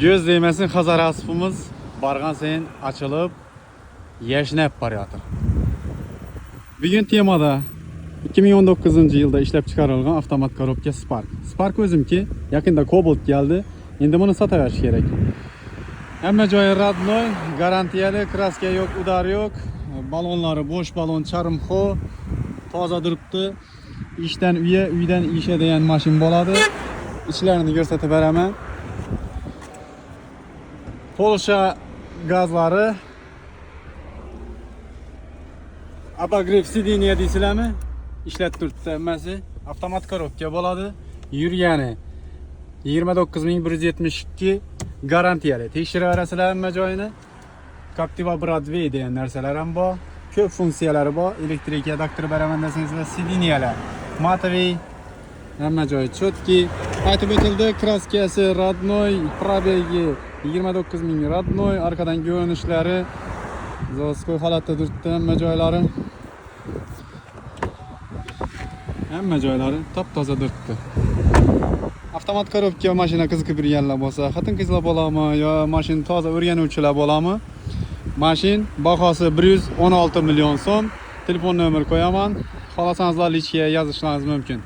Göz değmesin Hazar asfımız bargan sayin açılıp yaşnap baryotir. Bugün temada 2019 yılda ishlab chiqarilgan avtomat korobka Spark. Spark o'zimki, yaqinda Cobalt geldi. Endi buni sotaverish kerak. Hamma joyi radnoy, garantiyali, kraska yo'q, udar yo'q. Balonlari bo'sh balon, charmxo, toza turibdi. Ishdan uyga, uydan ishga degan mashina bo'ladi. İçlerini ko'rsatib beraman. Polsha gazlari, abagrev sidiniya deysizlarmi? Ishlatib turibdi hammasi. Avtomat korobka bo'ladi. Yurgani 29172 garantiyali. Tekshiraverasizlar hamma joyini. Captiva Broadway degan narsalar ham bor. Ko'p funksiyalari bor. Elektrika doktor beraman desangizlar, sidiniyalar, matviy, hamma joyi chotki. Aytib o'tildi, kraskasi radnoy, probegi 29000 radnoy, arkadan ko'rinishlari zoskoy holatda turibdi hamma joylari. Hamma joylari top-toza turibdi. Avtomat korobka mashina qiziqib yurganlar bo'lsa, xotin-qizlar bo'ladimi yo mashina toza o'rganuvchilar bo'ladimi? Mashin bahosi 116 million so'm. Telefon nomer qo'yaman. Xohlasangiz lichga yozishlaringiz mumkin.